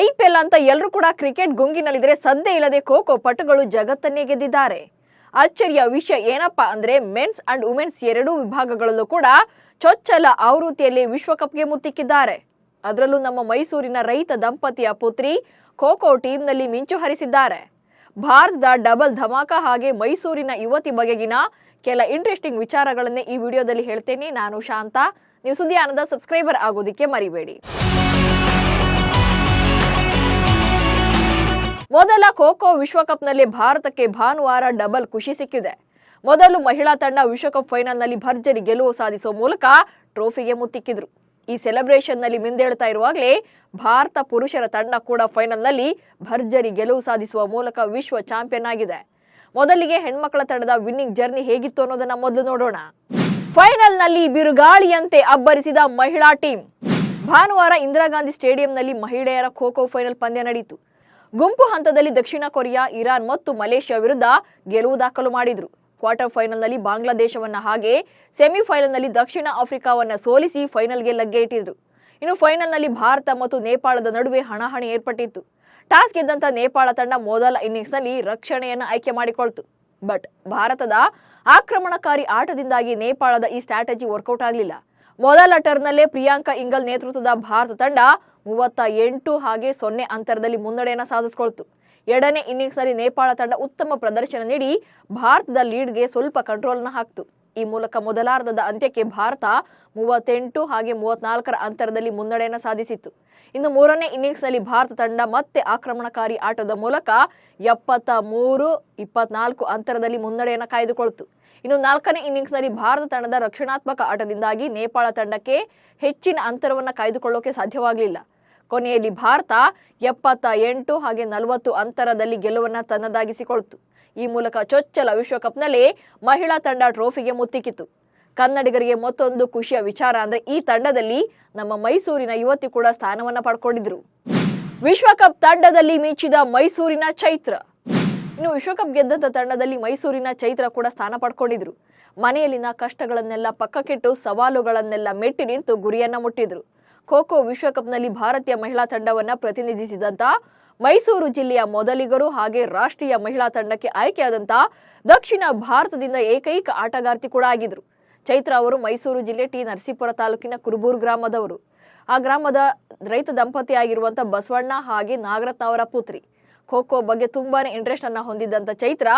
IPL ಅಂತ ಎಲ್ಲರೂ ಕೂಡ ಕ್ರಿಕೆಟ್ ಗುಂಗಿನಲ್ಲಿದ್ರೆ ಸದ್ಯ ಇಲ್ಲದೆ ಖೋ ಪಟುಗಳು ಜಗತ್ತನ್ನೇ ಗೆದ್ದಿದ್ದಾರೆ. ಅಚ್ಚರಿಯ ವಿಷಯ ಏನಪ್ಪಾ ಅಂದ್ರೆ ಮೆನ್ಸ್ ಅಂಡ್ ವುಮೆನ್ಸ್ ಎರಡೂ ವಿಭಾಗಗಳಲ್ಲೂ ಕೂಡ ಚೊಚ್ಚಲ ಆವೃತ್ತಿಯಲ್ಲಿ ವಿಶ್ವಕಪ್ಗೆ ಮುತ್ತಿಕ್ಕಿದ್ದಾರೆ. ಅದರಲ್ಲೂ ನಮ್ಮ ಮೈಸೂರಿನ ರೈತ ದಂಪತಿಯ ಪುತ್ರಿ ಖೋ ಟೀಮ್ನಲ್ಲಿ ಮಿಂಚು ಹರಿಸಿದ್ದಾರೆ. ಭಾರತದ ಡಬಲ್ ಧಮಾಕ ಹಾಗೆ ಮೈಸೂರಿನ ಯುವತಿ ಬಗೆಗಿನ ಕೆಲ ಇಂಟ್ರೆಸ್ಟಿಂಗ್ ವಿಚಾರಗಳನ್ನೇ ಈ ವಿಡಿಯೋದಲ್ಲಿ ಹೇಳ್ತೇನೆ. ನಾನು ಶಾಂತ. ನೀವು ಸುದ್ದಿ ಆನಂದ ಸಬ್ಸ್ಕ್ರೈಬರ್ ಆಗೋದಿಕ್ಕೆ ಮರಿಬೇಡಿ. ಮೊದಲ ಖೋ ವಿಶ್ವಕಪ್ನಲ್ಲಿ ಭಾರತಕ್ಕೆ ಭಾನುವಾರ ಡಬಲ್ ಖುಷಿ ಸಿಕ್ಕಿದೆ. ಮೊದಲು ಮಹಿಳಾ ತಂಡ ವಿಶ್ವಕಪ್ ಫೈನಲ್ನಲ್ಲಿ ಭರ್ಜರಿ ಗೆಲುವು ಸಾಧಿಸುವ ಮೂಲಕ ಟ್ರೋಫಿಗೆ ಮುತ್ತಿಕ್ಕಿದ್ರು. ಈ ಸೆಲೆಬ್ರೇಷನ್ನಲ್ಲಿ ಮಿಂದೇಳ್ತಾ ಇರುವಾಗಲೇ ಭಾರತ ಪುರುಷರ ತಂಡ ಕೂಡ ಫೈನಲ್ನಲ್ಲಿ ಭರ್ಜರಿ ಗೆಲುವು ಸಾಧಿಸುವ ಮೂಲಕ ವಿಶ್ವ ಚಾಂಪಿಯನ್ ಆಗಿದೆ. ಮೊದಲಿಗೆ ಹೆಣ್ಮಕ್ಳ ತಂಡದ ವಿನ್ನಿಂಗ್ ಜರ್ನಿ ಹೇಗಿತ್ತು ಅನ್ನೋದನ್ನ ಮೊದಲು ನೋಡೋಣ. ಫೈನಲ್ನಲ್ಲಿ ಬಿರುಗಾಳಿಯಂತೆ ಅಬ್ಬರಿಸಿದ ಮಹಿಳಾ ಟೀಮ್. ಭಾನುವಾರ ಇಂದಿರಾ ಗಾಂಧಿ ಸ್ಟೇಡಿಯಂನಲ್ಲಿ ಮಹಿಳೆಯರ ಖೋ ಫೈನಲ್ ಪಂದ್ಯ ನಡೆಯಿತು. ಗುಂಪು ಹಂತದಲ್ಲಿ ದಕ್ಷಿಣ ಕೊರಿಯಾ, ಇರಾನ್ ಮತ್ತು ಮಲೇಷ್ಯಾ ವಿರುದ್ಧ ಗೆಲುವು ದಾಖಲು ಮಾಡಿದ್ರು. ಕ್ವಾರ್ಟರ್ ಫೈನಲ್ನಲ್ಲಿ ಬಾಂಗ್ಲಾದೇಶವನ್ನ ಹಾಗೆ ಸೆಮಿಫೈನಲ್ನಲ್ಲಿ ದಕ್ಷಿಣ ಆಫ್ರಿಕಾವನ್ನ ಸೋಲಿಸಿ ಫೈನಲ್ಗೆ ಲಗ್ಗೆ ಇಟ್ಟಿದ್ರು. ಇನ್ನು ಫೈನಲ್ನಲ್ಲಿ ಭಾರತ ಮತ್ತು ನೇಪಾಳದ ನಡುವೆ ಹಣಾಹಣಿ ಏರ್ಪಟ್ಟಿತ್ತು. ಟಾಸ್ ಗೆದ್ದಂತ ನೇಪಾಳ ತಂಡ ಮೊದಲ ಇನ್ನಿಂಗ್ಸ್ನಲ್ಲಿ ರಕ್ಷಣೆಯನ್ನು ಆಯ್ಕೆ ಮಾಡಿಕೊಳ್ತು. ಬಟ್ ಭಾರತದ ಆಕ್ರಮಣಕಾರಿ ಆಟದಿಂದಾಗಿ ನೇಪಾಳದ ಈ ಸ್ಟ್ರಾಟಜಿ ವರ್ಕೌಟ್ ಆಗಲಿಲ್ಲ. ಮೊದಲ ಟರ್ನ್ನಲ್ಲೇ ಪ್ರಿಯಾಂಕಾ ಇಂಗಲ್ ನೇತೃತ್ವದ ಭಾರತ ತಂಡ 38-0 ಅಂತರದಲ್ಲಿ ಮುನ್ನಡೆಯನ್ನು ಸಾಧಿಸಿಕೊಳ್ತು. ಎರಡನೇ ಇನ್ನಿಂಗ್ಸ್ನಲ್ಲಿ ನೇಪಾಳ ತಂಡ ಉತ್ತಮ ಪ್ರದರ್ಶನ ನೀಡಿ ಭಾರತದ ಲೀಡ್ಗೆ ಸ್ವಲ್ಪ ಕಂಟ್ರೋಲ್ನ ಹಾಕ್ತು. ಈ ಮೂಲಕ ಮೊದಲಾರ್ಧದ ಅಂತ್ಯಕ್ಕೆ ಭಾರತ 38-34 ಅಂತರದಲ್ಲಿ ಮುನ್ನಡೆಯನ್ನು ಸಾಧಿಸಿತ್ತು. ಇನ್ನು ಮೂರನೇ ಇನ್ನಿಂಗ್ಸ್ನಲ್ಲಿ ಭಾರತ ತಂಡ ಮತ್ತೆ ಆಕ್ರಮಣಕಾರಿ ಆಟದ ಮೂಲಕ 73-24 ಅಂತರದಲ್ಲಿ ಮುನ್ನಡೆಯನ್ನು ಕಾಯ್ದುಕೊಳ್ತು. ಇನ್ನು ನಾಲ್ಕನೇ ಇನ್ನಿಂಗ್ಸ್ನಲ್ಲಿ ಭಾರತ ತಂಡದ ರಕ್ಷಣಾತ್ಮಕ ಆಟದಿಂದಾಗಿ ನೇಪಾಳ ತಂಡಕ್ಕೆ ಹೆಚ್ಚಿನ ಅಂತರವನ್ನು ಕಾಯ್ದುಕೊಳ್ಳೋಕೆ ಸಾಧ್ಯವಾಗಲಿಲ್ಲ. ಕೊನೆಯಲ್ಲಿ ಭಾರತ 78-40 ಅಂತರದಲ್ಲಿ ಗೆಲುವನ್ನು ತನ್ನದಾಗಿಸಿಕೊಳ್ತು. ಈ ಮೂಲಕ ಚೊಚ್ಚಲ ವಿಶ್ವಕಪ್ನಲ್ಲಿ ಮಹಿಳಾ ತಂಡ ಟ್ರೋಫಿಗೆ ಮುತ್ತಿಕ್ಕಿತು. ಕನ್ನಡಿಗರಿಗೆ ಮತ್ತೊಂದು ಖುಷಿಯ ವಿಚಾರ ಅಂದ್ರೆ ಈ ತಂಡದಲ್ಲಿ ನಮ್ಮ ಮೈಸೂರಿನ ಯುವತಿ ಕೂಡ ಸ್ಥಾನವನ್ನ ಪಡ್ಕೊಂಡಿದ್ರು. ವಿಶ್ವಕಪ್ ತಂಡದಲ್ಲಿ ಮಿಂಚಿದ ಮೈಸೂರಿನ ಚೈತ್ರ. ಇನ್ನು ವಿಶ್ವಕಪ್ ಗೆದ್ದಂತ ತಂಡದಲ್ಲಿ ಮೈಸೂರಿನ ಚೈತ್ರ ಕೂಡ ಸ್ಥಾನ ಪಡ್ಕೊಂಡಿದ್ರು. ಮನೆಯಲ್ಲಿನ ಕಷ್ಟಗಳನ್ನೆಲ್ಲ ಪಕ್ಕಕ್ಕಿಟ್ಟು ಸವಾಲುಗಳನ್ನೆಲ್ಲ ಮೆಟ್ಟಿ ನಿಂತು ಗುರಿಯನ್ನ ಮುಟ್ಟಿದ್ರು. ಖೋ ವಿಶ್ವಕಪ್ನಲ್ಲಿ ಭಾರತೀಯ ಮಹಿಳಾ ತಂಡವನ್ನ ಪ್ರತಿನಿಧಿಸಿದಂತ ಮೈಸೂರು ಜಿಲ್ಲೆಯ ಮೊದಲಿಗರು ಹಾಗೆ ರಾಷ್ಟ್ರೀಯ ಮಹಿಳಾ ತಂಡಕ್ಕೆ ಆಯ್ಕೆಯಾದಂತ ದಕ್ಷಿಣ ಭಾರತದಿಂದ ಏಕೈಕ ಆಟಗಾರ್ತಿ ಕೂಡ ಆಗಿದ್ರು. ಚೈತ್ರ ಅವರು ಮೈಸೂರು ಜಿಲ್ಲೆ ಟಿ ನರಸೀಪುರ ತಾಲೂಕಿನ ಕುರುಬೂರು ಗ್ರಾಮದವರು. ಆ ಗ್ರಾಮದ ರೈತ ದಂಪತಿ ಆಗಿರುವಂತ ಬಸವಣ್ಣ ಹಾಗೆ ನಾಗರತ್ನ ಅವರ ಪುತ್ರಿ. ಖೋ ಬಗ್ಗೆ ತುಂಬಾನೇ ಇಂಟ್ರೆಸ್ಟ್ ಅನ್ನ ಹೊಂದಿದ್ದಂತ ಚೈತ್ರ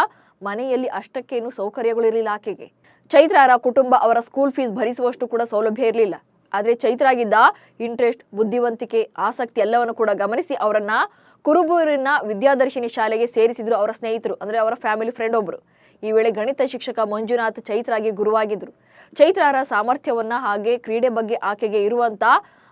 ಮನೆಯಲ್ಲಿ ಅಷ್ಟಕ್ಕೇನು ಸೌಕರ್ಯಗಳಿರಲಿಲ್ಲ ಆಕೆಗೆ. ಚೈತ್ರ ಅವರ ಕುಟುಂಬ ಅವರ ಸ್ಕೂಲ್ ಫೀಸ್ ಭರಿಸುವಷ್ಟು ಕೂಡ ಸೌಲಭ್ಯ ಇರಲಿಲ್ಲ. ಆದ್ರೆ ಚೈತ್ರ ಆಗಿದ್ದ ಇಂಟ್ರೆಸ್ಟ್, ಬುದ್ಧಿವಂತಿಕೆ, ಆಸಕ್ತಿ ಎಲ್ಲವನ್ನು ಕೂಡ ಗಮನಿಸಿ ಅವರನ್ನ ಕುರುಬೂರಿನ ವಿದ್ಯಾದರ್ಶಿನಿ ಶಾಲೆಗೆ ಸೇರಿಸಿದ್ರು ಅವರ ಸ್ನೇಹಿತರು, ಅಂದ್ರೆ ಅವರ ಫ್ಯಾಮಿಲಿ ಫ್ರೆಂಡ್ ಒಬ್ರು. ಈ ವೇಳೆ ಗಣಿತ ಶಿಕ್ಷಕ ಮಂಜುನಾಥ್ ಚೈತ್ರಾಗೆ ಗುರುವಾಗಿದ್ರು. ಚೈತ್ರರ ಸಾಮರ್ಥ್ಯವನ್ನ ಹಾಗೆ ಕ್ರೀಡೆ ಬಗ್ಗೆ ಆಕೆಗೆ ಇರುವಂತ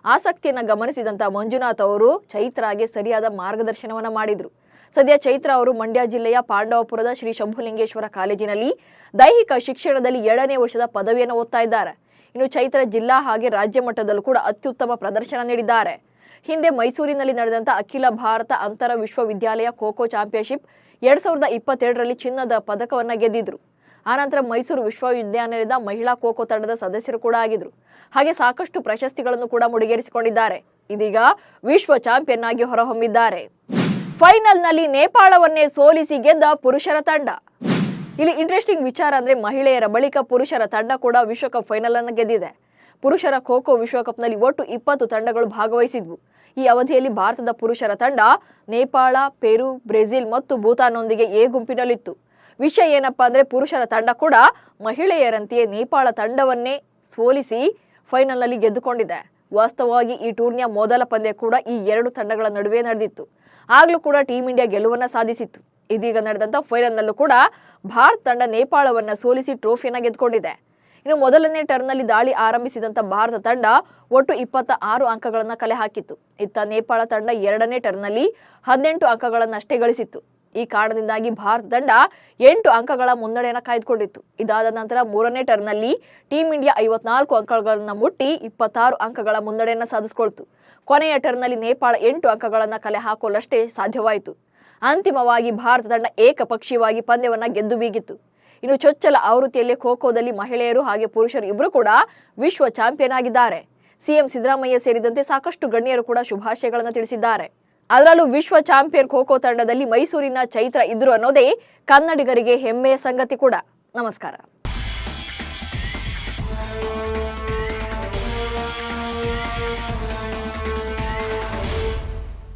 ಆಸಕ್ತಿಯನ್ನ ಗಮನಿಸಿದಂತ ಮಂಜುನಾಥ್ ಅವರು ಚೈತ್ರಾಗೆ ಸರಿಯಾದ ಮಾರ್ಗದರ್ಶನವನ್ನ ಮಾಡಿದ್ರು. ಸದ್ಯ ಚೈತ್ರ ಅವರು ಮಂಡ್ಯ ಜಿಲ್ಲೆಯ ಪಾಂಡವಪುರದ ಶ್ರೀ ಶಂಭುಲಿಂಗೇಶ್ವರ ಕಾಲೇಜಿನಲ್ಲಿ ದೈಹಿಕ ಶಿಕ್ಷಣದಲ್ಲಿ 2ನೇ ವರ್ಷದ ಪದವಿಯನ್ನು ಓದ್ತಾ ಇದ್ದಾರೆ. ಇನ್ನು ಚೈತ್ರ ಜಿಲ್ಲಾ ಹಾಗೆ ರಾಜ್ಯ ಮಟ್ಟದಲ್ಲೂ ಕೂಡ ಅತ್ಯುತ್ತಮ ಪ್ರದರ್ಶನ ನೀಡಿದ್ದಾರೆ. ಹಿಂದೆ ಮೈಸೂರಿನಲ್ಲಿ ನಡೆದಂತ ಅಖಿಲ ಭಾರತ ಅಂತರ ವಿಶ್ವವಿದ್ಯಾಲಯ ಖೋ ಚಾಂಪಿಯನ್ಶಿಪ್ 2022ರಲ್ಲಿ ಚಿನ್ನದ ಪದಕವನ್ನ ಗೆದ್ದಿದ್ರು. ಆನಂತರ ಮೈಸೂರು ವಿಶ್ವವಿದ್ಯಾನಿಲಯದ ಮಹಿಳಾ ಖೋ ತಂಡದ ಸದಸ್ಯರು ಕೂಡ ಆಗಿದ್ರು. ಹಾಗೆ ಸಾಕಷ್ಟು ಪ್ರಶಸ್ತಿಗಳನ್ನು ಕೂಡ ಮುಡಿಗೇರಿಸಿಕೊಂಡಿದ್ದಾರೆ. ಇದೀಗ ವಿಶ್ವ ಚಾಂಪಿಯನ್ ಆಗಿ ಹೊರಹೊಮ್ಮಿದ್ದಾರೆ. ಫೈನಲ್ನಲ್ಲಿ ನೇಪಾಳವನ್ನೇ ಸೋಲಿಸಿ ಗೆದ್ದ ಪುರುಷರ ತಂಡ. ಇಲ್ಲಿ ಇಂಟ್ರೆಸ್ಟಿಂಗ್ ವಿಚಾರ ಅಂದ್ರೆ ಮಹಿಳೆಯರ ಬಳಿಕ ಪುರುಷರ ತಂಡ ಕೂಡ ವಿಶ್ವಕಪ್ ಫೈನಲ್ ಅನ್ನು ಗೆದ್ದಿದೆ. ಪುರುಷರ ಖೋ ವಿಶ್ವಕಪ್ನಲ್ಲಿ ಒಟ್ಟು 20 ತಂಡಗಳು ಭಾಗವಹಿಸಿದ್ವು. ಈ ಅವಧಿಯಲ್ಲಿ ಭಾರತದ ಪುರುಷರ ತಂಡ ನೇಪಾಳ, ಪೆರು, ಬ್ರೆಜಿಲ್ ಮತ್ತು ಭೂತಾನ್ನೊಂದಿಗೆ ಎ ಗುಂಪಿನಲ್ಲಿತ್ತು. ವಿಷಯ ಏನಪ್ಪಾ ಅಂದ್ರೆ ಪುರುಷರ ತಂಡ ಕೂಡ ಮಹಿಳೆಯರಂತೆಯೇ ನೇಪಾಳ ತಂಡವನ್ನೇ ಸೋಲಿಸಿ ಫೈನಲ್ನಲ್ಲಿ ಗೆದ್ದುಕೊಂಡಿದೆ. ವಾಸ್ತವವಾಗಿ ಈ ಟೂರ್ನಿಯ ಮೊದಲ ಪಂದ್ಯ ಕೂಡ ಈ 2 ತಂಡಗಳ ನಡುವೆ ನಡೆದಿತ್ತು. ಆಗ್ಲೂ ಕೂಡ ಟೀಂ ಇಂಡಿಯಾ ಗೆಲುವನ್ನ ಸಾಧಿಸಿತ್ತು. ಇದೀಗ ನಡೆದಂತ ಫೈನಲ್ನಲ್ಲೂ ಕೂಡ ಭಾರತ ತಂಡ ನೇಪಾಳವನ್ನ ಸೋಲಿಸಿ ಟ್ರೋಫಿಯನ್ನ ಗೆದ್ದುಕೊಂಡಿದೆ. ಇನ್ನು ಮೊದಲನೇ ಟರ್ನ್ನಲ್ಲಿ ದಾಳಿ ಆರಂಭಿಸಿದಂತ ಭಾರತ ತಂಡ ಒಟ್ಟು 26 ಅಂಕಗಳನ್ನ ಕಲೆ ಹಾಕಿತ್ತು. ಇತ್ತ ನೇಪಾಳ ತಂಡ 2ನೇ ಟರ್ನ್ನಲ್ಲಿ 18 ಅಂಕಗಳನ್ನಷ್ಟೇ ಗಳಿಸಿತ್ತು. ಈ ಕಾರಣದಿಂದಾಗಿ ಭಾರತ ತಂಡ 8 ಅಂಕಗಳ ಮುನ್ನಡೆಯನ್ನು ಕಾಯ್ದುಕೊಂಡಿತ್ತು. ಇದಾದ ನಂತರ 3ನೇ ಟರ್ನ್ನಲ್ಲಿ ಟೀಂ ಇಂಡಿಯಾ 54 ಅಂಕಗಳನ್ನ ಮುಟ್ಟಿ 26 ಅಂಕಗಳ ಮುನ್ನಡೆಯನ್ನು ಸಾಧಿಸಿಕೊಳ್ತು. ಕೊನೆಯ ಟರ್ನ್ನಲ್ಲಿ ನೇಪಾಳ 8 ಅಂಕಗಳನ್ನ ಕಲೆ ಹಾಕೋಲಷ್ಟೇ ಸಾಧ್ಯವಾಯಿತು. ಅಂತಿಮವಾಗಿ ಭಾರತ ತಂಡ ಏಕಪಕ್ಷೀಯವಾಗಿ ಪಂದ್ಯವನ್ನ ಗೆದ್ದು ಬೀಗಿತ್ತು. ಇನ್ನು ಚೊಚ್ಚಲ ಆವೃತ್ತಿಯಲ್ಲಿ ಖೋದಲ್ಲಿ ಮಹಿಳೆಯರು ಹಾಗೆ ಪುರುಷರು ಇಬ್ಬರು ಕೂಡ ವಿಶ್ವ ಚಾಂಪಿಯನ್ ಆಗಿದ್ದಾರೆ. ಸಿಎಂ ಸಿದ್ದರಾಮಯ್ಯ ಸೇರಿದಂತೆ ಸಾಕಷ್ಟು ಗಣ್ಯರು ಕೂಡ ಶುಭಾಶಯಗಳನ್ನು ತಿಳಿಸಿದ್ದಾರೆ. ಅದರಲ್ಲೂ ವಿಶ್ವ ಚಾಂಪಿಯನ್ ಖೋ ಖೋ ತಂಡದಲ್ಲಿ ಮೈಸೂರಿನ ಚೈತ್ರ ಇದ್ರು ಅನ್ನೋದೇ ಕನ್ನಡಿಗರಿಗೆ ಹೆಮ್ಮೆಯ ಸಂಗತಿ ಕೂಡ. ನಮಸ್ಕಾರ.